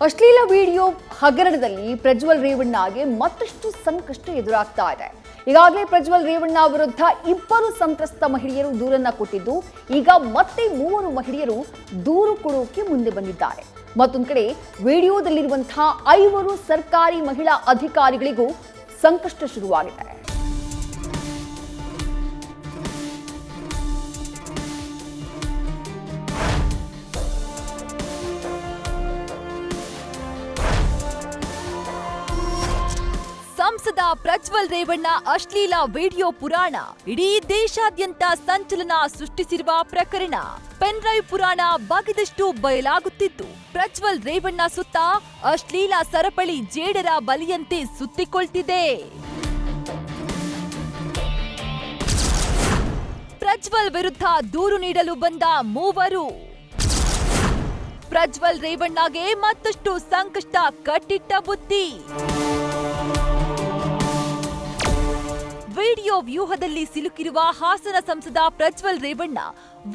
ಅಶ್ಲೀಲ ವಿಡಿಯೋ ಹಗರಣದಲ್ಲಿ ಪ್ರಜ್ವಲ್ ರೇವಣ್ಣಗೆ ಮತ್ತಷ್ಟು ಸಂಕಷ್ಟ ಎದುರಾಗ್ತಾ ಇದೆ. ಈಗಾಗಲೇ ಪ್ರಜ್ವಲ್ ರೇವಣ್ಣ ವಿರುದ್ಧ 2 ಸಂತ್ರಸ್ತ ಮಹಿಳೆಯರು ದೂರನ್ನ ಕೊಟ್ಟಿದ್ದು, ಈಗ ಮತ್ತೆ 3 ಮಹಿಳೆಯರು ದೂರು ಕೊಡೋಕೆ ಮುಂದೆ ಬಂದಿದ್ದಾರೆ. ಮತ್ತೊಂದು ಕಡೆ ವಿಡಿಯೋದಲ್ಲಿರುವಂತಹ 5 ಸರ್ಕಾರಿ ಮಹಿಳಾ ಅಧಿಕಾರಿಗಳಿಗೂ ಸಂಕಷ್ಟ ಶುರುವಾಗಿದೆ. ಸಂಸದ ಪ್ರಜ್ವಲ್ ರೇವಣ್ಣ ಅಶ್ಲೀಲ ವಿಡಿಯೋ ಪುರಾಣ ಇಡೀ ದೇಶಾದ್ಯಂತ ಸಂಚಲನ ಸೃಷ್ಟಿಸಿರುವ ಪ್ರಕರಣ. ಪೆನ್ ಡ್ರೈವ್ ಪುರಾಣ ಬಗೆದಷ್ಟು ಬಯಲಾಗುತ್ತಿದ್ದು, ಪ್ರಜ್ವಲ್ ರೇವಣ್ಣ ಸುತ್ತ ಅಶ್ಲೀಲ ಸರಪಳಿ ಜೇಡರ ಬಲಿಯಂತೆ ಸುತ್ತಿಕೊಳ್ತಿದೆ. ಪ್ರಜ್ವಲ್ ವಿರುದ್ಧ ದೂರು ನೀಡಲು ಬಂದ 3. ಪ್ರಜ್ವಲ್ ರೇವಣ್ಣಗೆ ಮತ್ತಷ್ಟು ಸಂಕಷ್ಟ ಕಟ್ಟಿಟ್ಟ ಬುತ್ತಿ. ವಿಡಿಯೋ ವ್ಯೂಹದಲ್ಲಿ ಸಿಲುಕಿರುವ ಹಾಸನ ಸಂಸದ ಪ್ರಜ್ವಲ್ ರೇವಣ್ಣ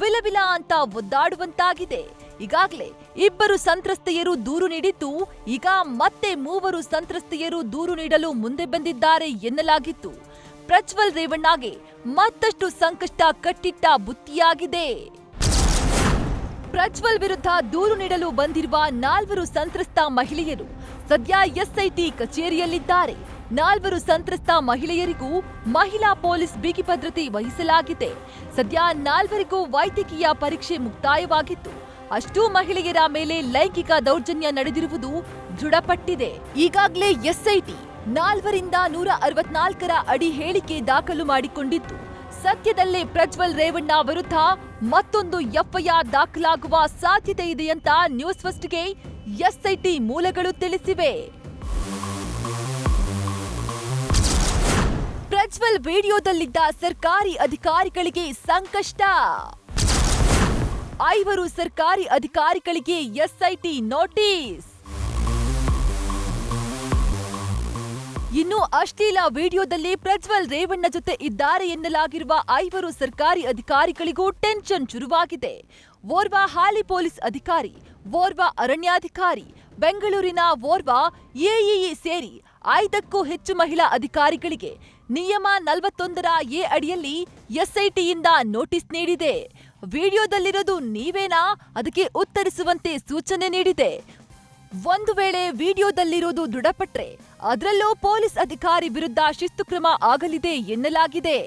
ವಿಲವಿಲ ಅಂತ ಒದ್ದಾಡುವಂತಾಗಿದೆ. ಈಗಾಗಲೇ 2 ಸಂತ್ರಸ್ತೆಯರು ದೂರು ನೀಡಿದ್ದು, ಈಗ ಮತ್ತೆ 3 ಸಂತ್ರಸ್ತೆಯರು ದೂರು ನೀಡಲು ಮುಂದೆ ಬಂದಿದ್ದಾರೆ ಎನ್ನಲಾಗಿತ್ತು. ಪ್ರಜ್ವಲ್ ರೇವಣ್ಣಗೆ ಮತ್ತಷ್ಟು ಸಂಕಷ್ಟ ಕಟ್ಟಿಟ್ಟ ಬುತ್ತಿಯಾಗಿದೆ. ಪ್ರಜ್ವಲ್ ವಿರುದ್ಧ ದೂರು ನೀಡಲು ಬಂದಿರುವ 4 ಸಂತ್ರಸ್ತ ಮಹಿಳೆಯರು ಸದ್ಯ ಎಸ್ಐಟಿ ಕಚೇರಿಯಲ್ಲಿದ್ದಾರೆ. 4 ಸಂತ್ರಸ್ತ ಮಹಿಳೆಯರಿಗೂ ಮಹಿಳಾ ಪೊಲೀಸ್ ಬಿಗಿ ಭದ್ರತೆ ವಹಿಸಲಾಗಿದೆ. ಸದ್ಯ 4 ವೈದ್ಯಕೀಯ ಪರೀಕ್ಷೆ ಮುಕ್ತಾಯವಾಗಿತ್ತು. ಅಷ್ಟೂ ಮಹಿಳೆಯರ ಮೇಲೆ ಲೈಂಗಿಕ ದೌರ್ಜನ್ಯ ನಡೆದಿರುವುದು ದೃಢಪಟ್ಟಿದೆ. ಈಗಾಗಲೇ ಎಸ್ಐಟಿ 4ರಿಂದ 164ರ ಅಡಿ ಹೇಳಿಕೆ ದಾಖಲು ಮಾಡಿಕೊಂಡಿದ್ದು, ಸದ್ಯದಲ್ಲೇ ಪ್ರಜ್ವಲ್ ರೇವಣ್ಣ ವಿರುದ್ಧ ಮತ್ತೊಂದು ಎಫ್ಐಆರ್ ದಾಖಲಾಗುವ ಸಾಧ್ಯತೆ ಇದೆ ಅಂತ ನ್ಯೂಸ್ ಫಸ್ಟ್ಗೆ ಎಸ್ಐಟಿ ಮೂಲಗಳು ತಿಳಿಸಿವೆ. ಪ್ರಜ್ವಲ್ ವಿಡಿಯೋದಲ್ಲಿದ್ದ ಸರ್ಕಾರಿ ಅಧಿಕಾರಿಗಳಿಗೆ ಸಂಕಷ್ಟ. 5 ಸರ್ಕಾರಿ ಅಧಿಕಾರಿಗಳಿಗೆ ಎಸ್ಐಟಿ ನೋಟಿಸ್. ಇನ್ನು ಅಶ್ಲೀಲ ವಿಡಿಯೋದಲ್ಲಿ ಪ್ರಜ್ವಲ್ ರೇವಣ್ಣ ಜೊತೆ ಇದ್ದಾರೆ ಎನ್ನಲಾಗಿರುವ 5 ಸರ್ಕಾರಿ ಅಧಿಕಾರಿಗಳಿಗೂ ಟೆನ್ಷನ್ ಶುರುವಾಗಿದೆ. ಓರ್ವ ಹಾಲಿ ಪೊಲೀಸ್ ಅಧಿಕಾರಿ, ಓರ್ವ ಅರಣ್ಯಾಧಿಕಾರಿ, ಬೆಂಗಳೂರಿನ ಓರ್ವ ಎಇಇ ಸೇರಿ 5ಕ್ಕೂ ಹೆಚ್ಚು ಮಹಿಳಾ ಅಧಿಕಾರಿಗಳಿಗೆ ನಿಯಮ 41ರ ಎ ಅಡಿಯಲ್ಲಿ ಎಸ್ಐಟಿಯಿಂದ ನೋಟಿಸ್ ನೀಡಿದೆ. ವಿಡಿಯೋದಲ್ಲಿರೋದು ನೀವೇನಾ? ಅದಕ್ಕೆ ಉತ್ತರಿಸುವಂತೆ ಸೂಚನೆ ನೀಡಿದೆ. ಒಂದು ವೇಳೆ ವಿಡಿಯೋದಲ್ಲಿರೋದು ದೃಢಪಟ್ರೆ ಅದರಲ್ಲೂ ಪೊಲೀಸ್ ಅಧಿಕಾರಿ ವಿರುದ್ಧ ಶಿಸ್ತು ಕ್ರಮ ಆಗಲಿದೆ ಎನ್ನಲಾಗಿದೆ.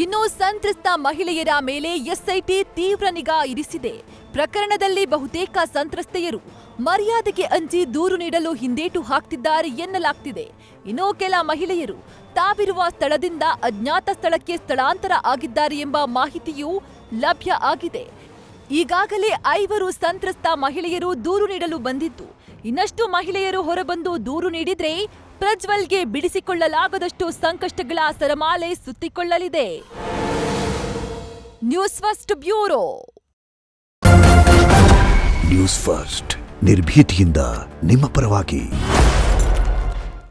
ಇನ್ನು ಸಂತ್ರಸ್ತ ಮಹಿಳೆಯರ ಮೇಲೆ ಎಸ್ಐಟಿ ತೀವ್ರ ನಿಗಾ ಇರಿಸಿದೆ. ಪ್ರಕರಣದಲ್ಲಿ ಬಹುತೇಕ ಸಂತ್ರಸ್ತೆಯರು ಮರ್ಯಾದೆಗೆ ಅಂಜಿ ದೂರು ನೀಡಲು ಹಿಂದೇಟು ಹಾಕ್ತಿದ್ದಾರೆ ಎನ್ನಲಾಗ್ತಿದೆ. ಇನ್ನು ಕೆಲ ಮಹಿಳೆಯರು ತಾವಿರುವ ಸ್ಥಳದಿಂದ ಅಜ್ಞಾತ ಸ್ಥಳಕ್ಕೆ ಸ್ಥಳಾಂತರ ಆಗಿದ್ದಾರೆ ಎಂಬ ಮಾಹಿತಿಯೂ ಲಭ್ಯ ಆಗಿದೆ. ಈಗಾಗಲೇ 5 ಸಂತ್ರಸ್ತ ಮಹಿಳೆಯರು ದೂರು ನೀಡಲು ಬಂದಿದ್ದು, ಇನ್ನಷ್ಟು ಮಹಿಳೆಯರು ಹೊರಬಂದು ದೂರು ನೀಡಿದ್ರೆ ಪ್ರಜ್ವಲ್ಗೆ ಬಿಡಿಸಿಕೊಳ್ಳಲಾಗದಷ್ಟು ಸಂಕಷ್ಟಗಳ ಸರಮಾಲೆ ಸುತ್ತಿಕೊಳ್ಳಲಿದೆ. News first bureau. News first ನಿರ್ಭೀತಿಯಿಂದ ನಿಮ್ಮ ಪರವಾಗಿ.